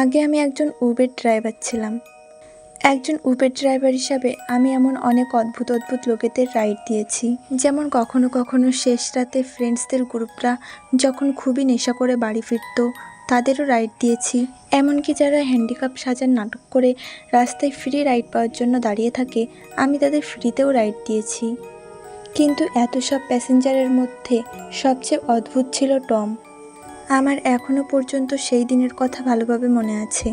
আগে আমি একজন উবের ড্রাইভার ছিলাম। একজন উবের ড্রাইভার হিসাবে আমি এমন অনেক অদ্ভুত অদ্ভুত লোকেদের রাইড দিয়েছি। যেমন কখনো কখনো শেষ রাতে ফ্রেন্ডসদের গ্রুপরা যখন খুবই নেশা করে বাড়ি ফিরত, তাদেরও রাইড দিয়েছি। এমনকি যারা হ্যান্ডিক্যাপ সাজার নাটক করে রাস্তায় ফ্রি রাইড পাওয়ার জন্য দাঁড়িয়ে থাকে, আমি তাদের ফ্রিতেও রাইড দিয়েছি। কিন্তু এত সব প্যাসেঞ্জারের মধ্যে সবচেয়ে অদ্ভুত ছিল টম। আমার এখনও পর্যন্ত সেই দিনের কথা ভালোভাবে মনে আছে।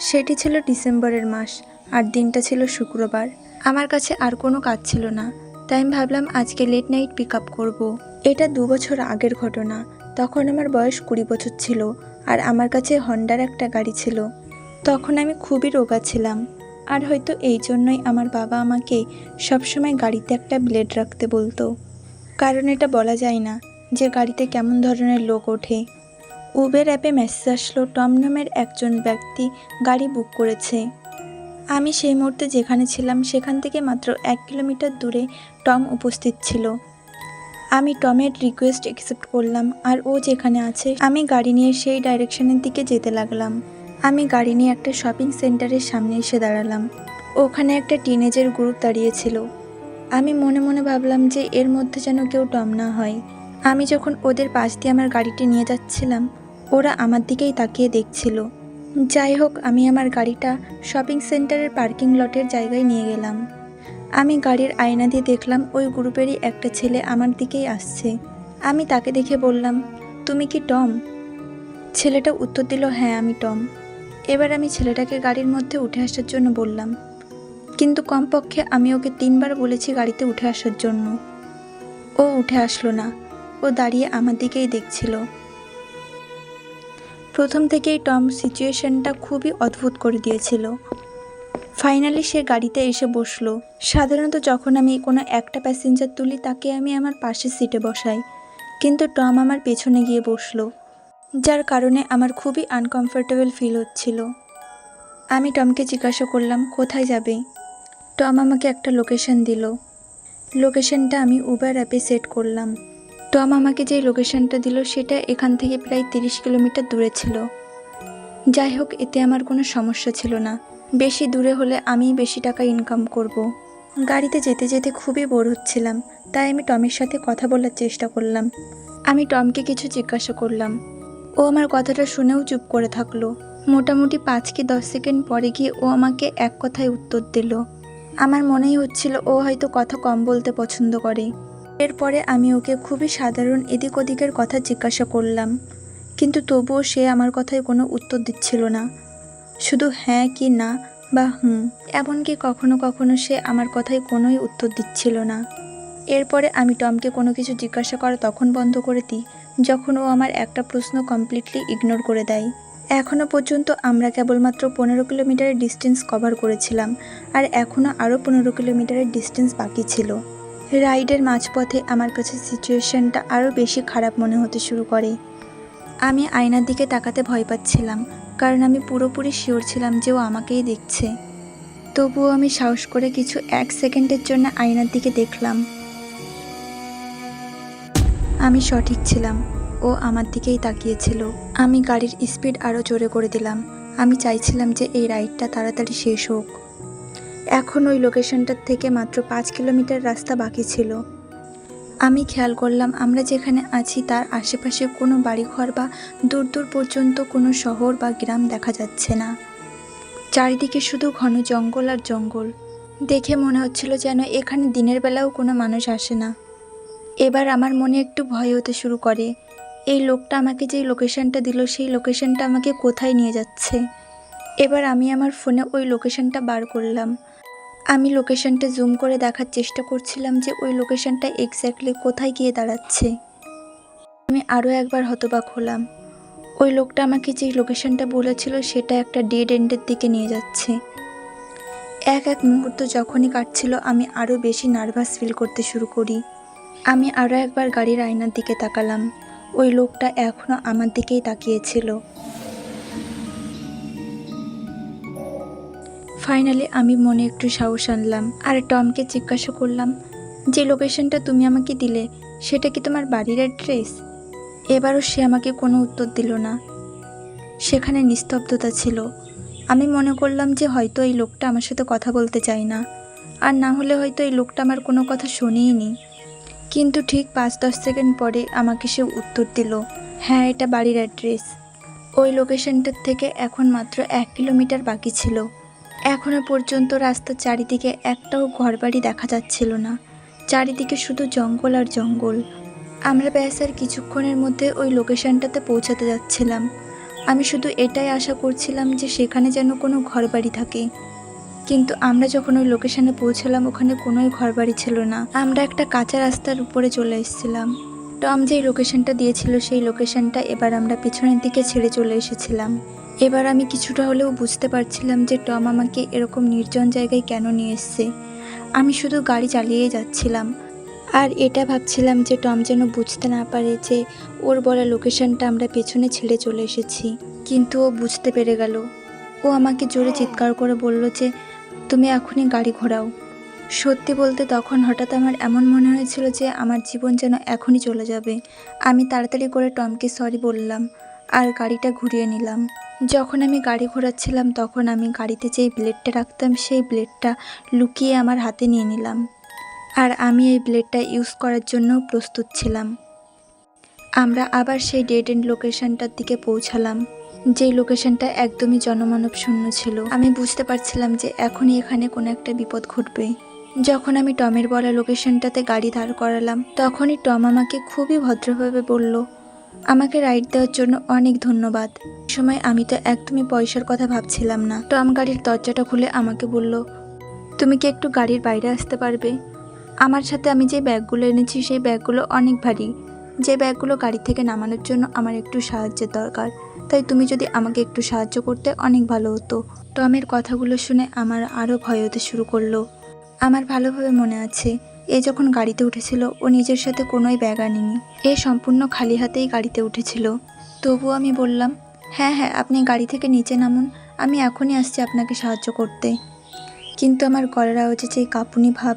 সেটি ছিল ডিসেম্বরের মাস, আর দিনটা ছিল শুক্রবার। আমার কাছে আর কোনো কাজ ছিল না, তাই আমি ভাবলাম আজকে লেট নাইট পিক আপ করবো। এটা 2 বছর আগের ঘটনা। তখন আমার বয়স 20 বছর ছিল, আর আমার কাছে হন্ডার একটা গাড়ি ছিল। তখন আমি খুবই রোগা ছিলাম, আর হয়তো এই জন্যই আমার বাবা আমাকে সবসময় গাড়িতে একটা ব্লেড রাখতে বলতো, কারণ এটা বলা যায় না যে গাড়িতে কেমন ধরনের লোক ওঠে। উবের অ্যাপে মেসেজ আসলো টম নামের একজন ব্যক্তি গাড়ি বুক করেছে। আমি সেই মুহূর্তে যেখানে ছিলাম সেখান থেকে মাত্র 1 কিলোমিটার দূরে টম উপস্থিত ছিল। আমি টমের রিকোয়েস্ট অ্যাকসেপ্ট করলাম, আর ও যেখানে আছে আমি গাড়ি নিয়ে সেই ডাইরেকশনের দিকে যেতে লাগলাম। আমি গাড়ি নিয়ে একটা শপিং সেন্টারের সামনে এসে দাঁড়ালাম। ওখানে একটা টিনেজের গ্রুপ দাঁড়িয়েছিল। আমি মনে মনে ভাবলাম যে এর মধ্যে যেন কেউ টম না হয়। আমি যখন ওদের পাশ দিয়ে আমার গাড়িটি নিয়ে যাচ্ছিলাম, ওরা আমার দিকেই তাকিয়ে দেখছিল। যাই হোক, আমি আমার গাড়িটা শপিং সেন্টারের পার্কিং লটের জায়গায় নিয়ে গেলাম। আমি গাড়ির আয়না দিয়ে দেখলাম ওই গ্রুপেরই একটা ছেলে আমার দিকেই আসছে। আমি তাকে দেখে বললাম, তুমি কি টম? ছেলেটা উত্তর দিল, হ্যাঁ আমি টম। এবার আমি ছেলেটাকে গাড়ির মধ্যে উঠে আসার জন্য বললাম, কিন্তু কমপক্ষে আমি ওকে 3 বার বলেছি গাড়িতে উঠে আসার জন্য। ও উঠে আসলো না, ও দাঁড়িয়ে আমার দিকেই দেখছিল। প্রথম থেকেই টম সিচুয়েশনটা খুবই অদ্ভুত করে দিয়েছিল। ফাইনালি সে গাড়িতে এসে বসলো। সাধারণত যখন আমি কোনো একটা প্যাসেঞ্জার তুলি তাকে আমি আমার পাশের সিটে বসাই, কিন্তু টম আমার পেছনে গিয়ে বসলো, যার কারণে আমার খুবই আনকমফোর্টেবল ফিল হচ্ছিল। আমি টমকে জিজ্ঞাসা করলাম, কোথায় যাবে? টম আমাকে একটা লোকেশন দিল। লোকেশনটা আমি উবার অ্যাপে সেট করলাম। টম আমাকে যে লোকেশনটা দিল সেটা এখান থেকে প্রায় 30 কিলোমিটার দূরে ছিল। যাই হোক, এতে আমার কোনো সমস্যা ছিল না। বেশি দূরে হলে আমি বেশি টাকা ইনকাম করব। গাড়িতে যেতে যেতে খুবই বোর হচ্ছিলাম, তাই আমি টমের সাথে কথা বলার চেষ্টা করলাম। আমি টমকে কিছু জিজ্ঞাসা করলাম। ও আমার কথাটা শুনেও চুপ করে থাকলো। মোটামুটি 5 কি 10 সেকেন্ড পরে গিয়ে ও আমাকে এক কথায় উত্তর দিল। আমার মনেই হচ্ছিল ও হয়তো কথা কম বলতে পছন্দ করে। এরপরে আমি ওকে খুবই সাধারণ এদিক ওদিকের কথা জিজ্ঞাসা করলাম, কিন্তু তবুও সে আমার কথায় কোনো উত্তর দিচ্ছিল না। শুধু হ্যাঁ কি না বা হুম, এমনকি কখনো কখনো সে আমার কথায় কোনোই উত্তর দিচ্ছিল না। এরপরে আমি টমকে কোনো কিছু জিজ্ঞাসা করা তখন বন্ধ করে দিই যখন ও আমার একটা প্রশ্ন কমপ্লিটলি ইগনোর করে দেয়। এখনও পর্যন্ত আমরা কেবলমাত্র 15 কিলোমিটারের ডিস্টেন্স কভার করেছিলাম, আর এখনও আরও 15 কিলোমিটারের ডিস্টেন্স বাকি ছিল। রাইডের মাঝপথে আমার কাছে সিচুয়েশনটা আরও বেশি খারাপ মনে হতে শুরু করে। আমি আয়নার দিকে তাকাতে ভয় পাচ্ছিলাম, কারণ আমি পুরোপুরি শিওর ছিলাম যে ও আমাকেই দেখছে। তবুও আমি সাহস করে কিছু 1 সেকেন্ডের জন্য আয়নার দিকে দেখলাম। আমি সঠিক ছিলাম, ও আমার দিকেই তাকিয়েছিল। আমি গাড়ির স্পিড আরও জোরে করে দিলাম। আমি চাইছিলাম যে এই রাইডটা তাড়াতাড়ি শেষ হোক। এখন ওই লোকেশনটার থেকে মাত্র 5 কিলোমিটার রাস্তা বাকি ছিল। আমি খেয়াল করলাম আমরা যেখানে আছি তার আশেপাশে কোনো বাড়িঘর বা দূর দূর পর্যন্ত কোনো শহর বা গ্রাম দেখা যাচ্ছে না। চারিদিকে শুধু ঘন জঙ্গল আর জঙ্গল। দেখে মনে হচ্ছিল যেন এখানে দিনের বেলাও কোনো মানুষ আসে না। এবার আমার মনে একটু ভয় হতে শুরু করে। এই লোকটা আমাকে যেই লোকেশনটা দিল সেই লোকেশনটা আমাকে কোথায় নিয়ে যাচ্ছে? এবার আমি আমার ফোনে ওই লোকেশনটা বার করলাম। আমি লোকেশনটা জুম করে দেখার চেষ্টা করছিলাম যে ওই লোকেশনটা এক্স্যাক্টলি কোথায় গিয়ে দাঁড়াচ্ছে। আমি আরও একবার হতবাক হলাম। ওই লোকটা আমাকে যেই লোকেশনটা বলেছিল সেটা একটা ডেড এন্ডের দিকে নিয়ে যাচ্ছে। এক এক মুহূর্ত যখনই কাটছিল আমি আরও বেশি নার্ভাস ফিল করতে শুরু করি। আমি আরও একবার গাড়ির আয়নার দিকে তাকালাম। ওই লোকটা এখনও আমার দিকেই তাকিয়েছিল। ফাইনালি আমি মনে একটু সাহস আনলাম, আর টমকে জিজ্ঞাসা করলাম, যে লোকেশনটা তুমি আমাকে দিলে সেটা কি তোমার বাড়ির অ্যাড্রেস? এবারও সে আমাকে কোনো উত্তর দিল না। সেখানে নিস্তব্ধতা ছিল। আমি মনে করলাম যে হয়তো এই লোকটা আমার সাথে কথা বলতে চায় না, আর না হলে হয়তো এই লোকটা আমার কোনো কথা শোনেইনি। কিন্তু ঠিক 5-10 সেকেন্ড পরে আমাকে সে উত্তর দিল, হ্যাঁ এটা বাড়ির অ্যাড্রেস। ওই লোকেশনটার থেকে এখন মাত্র 1 কিলোমিটার বাকি ছিল। এখনো পর্যন্ত রাস্তার চারিদিকে একটাও ঘরবাড়ি দেখা যাচ্ছিল না, চারিদিকে শুধু জঙ্গল আর জঙ্গল। আমরা ব্যাস আর কিছুক্ষণের মধ্যে ওই লোকেশনটাতে পৌঁছাতে যাচ্ছিলাম। আমি শুধু এটাই আশা করছিলাম যে সেখানে যেন কোনো ঘরবাড়ি থাকে। কিন্তু আমরা যখন ওই লোকেশনে পৌঁছালাম ওখানে কোনোই ঘরবাড়ি ছিল না। আমরা একটা কাঁচা রাস্তার উপরে চলে এসেছিলাম। টম যেই লোকেশনটা দিয়েছিল সেই লোকেশনটা এবার আমরা পিছনের দিকে ছেড়ে চলে এসেছিলাম। এবার আমি কিছুটা হলেও বুঝতে পারছিলাম যে টম আমাকে এরকম নির্জন জায়গায় কেন নিয়ে এসছে। আমি শুধু গাড়ি চালিয়েই যাচ্ছিলাম আর এটা ভাবছিলাম যে টম যেন বুঝতে না পারে যে ওর বলা লোকেশনটা আমরা পেছনে ছেড়ে চলে এসেছি। কিন্তু ও বুঝতে পেরে গেল। ও আমাকে জোরে চিৎকার করে বলল যে তুমি এখনই গাড়ি ঘোরাও। সত্যি বলতে তখন হঠাৎ আমার এমন মনে হয়েছিল যে আমার জীবন যেন এখনই চলে যাবে। আমি তাড়াতাড়ি করে টমকে সরি বললাম আর গাড়িটা ঘুরিয়ে নিলাম। যখন আমি গাড়ি ঘোরাচ্ছিলাম তখন আমি গাড়িতে যেই ব্লেডটা রাখতাম সেই ব্লেডটা লুকিয়ে আমার হাতে নিয়ে নিলাম, আর আমি এই ব্লেডটা ইউজ করার জন্য প্রস্তুত ছিলাম। আমরা আবার সেই ডেড এন্ড লোকেশনটার দিকে পৌঁছালাম, যেই লোকেশনটা একদমই জনমানব শূন্য ছিল। আমি বুঝতে পারছিলাম যে এখনই এখানে কোনো একটা বিপদ ঘটবে। যখন আমি টমের বলা লোকেশনটাতে গাড়ি দাঁড় করালাম তখনই টম আমাকে খুবই ভদ্রভাবে বলল, আমাকে রাইড দেওয়ার জন্য অনেক ধন্যবাদ। এই সময় আমি তো একদমই পয়সার কথা ভাবছিলাম না। টম গাড়ির দরজাটা খুলে আমাকে বলল, তুমি কি একটু গাড়ির বাইরে আসতে পারবে? আমার সাথে আমি যে ব্যাগগুলো এনেছি সেই ব্যাগগুলো অনেক ভারী। যে ব্যাগগুলো গাড়ি থেকে নামানোর জন্য আমার একটু সাহায্যের দরকার, তাই তুমি যদি আমাকে একটু সাহায্য করতে অনেক ভালো হতো। টমের কথাগুলো শুনে আমার আরও ভয় হতে শুরু করলো। আমার ভালোভাবে মনে আছে এ যখন গাড়িতে উঠেছিল ও নিজের সাথে কোনোই ব্যাগ আনেনি। এ সম্পূর্ণ খালি হাতেই গাড়িতে উঠেছিল। তবুও আমি বললাম, হ্যাঁ হ্যাঁ আপনি গাড়ি থেকে নিচে নামুন, আমি এখনই আসছি আপনাকে সাহায্য করতে। কিন্তু আমার গলার আওয়াজে যেই কাঁপুনি ভাব,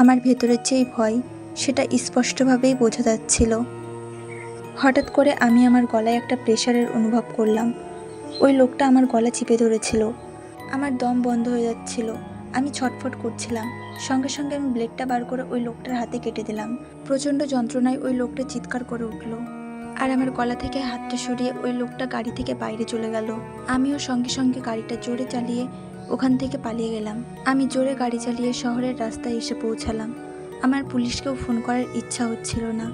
আমার ভেতরের যেই ভয়, সেটা স্পষ্টভাবেই বোঝা যাচ্ছিল। হঠাৎ করে আমি আমার গলায় একটা প্রেশারের অনুভব করলাম। ওই লোকটা আমার গলা চিপে ধরেছিল। আমার দম বন্ধ হয়ে যাচ্ছিল। আমি ছটফট করছিলাম। সঙ্গে সঙ্গে আমি ব্লেডটা বার করে ওই লোকটার হাতে কেটে দিলাম। প্রচণ্ড যন্ত্রণায় ওই লোকটা চিৎকার করে উঠল, আর আমার গলা থেকে হাতটা সরিয়ে ওই লোকটা গাড়ি থেকে বাইরে চলে গেল। আমিও সঙ্গে সঙ্গে গাড়িটা জোরে চালিয়ে ওখান থেকে পালিয়ে গেলাম। আমি জোরে গাড়ি চালিয়ে শহরের রাস্তায় এসে পৌঁছালাম। আমার পুলিশকেও ফোন করার ইচ্ছা হচ্ছিল না।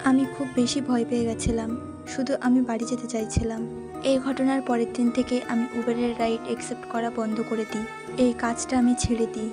আমি খুব বেশি ভয় পেয়ে গেছিলাম। শুধু আমি বাড়ি যেতে চাইছিলাম। এই ঘটনার পরের দিন থেকে আমি উবেরের রাইড অ্যাকসেপ্ট করা বন্ধ করে দিই। এই কাজটা আমি ছেড়ে দিই।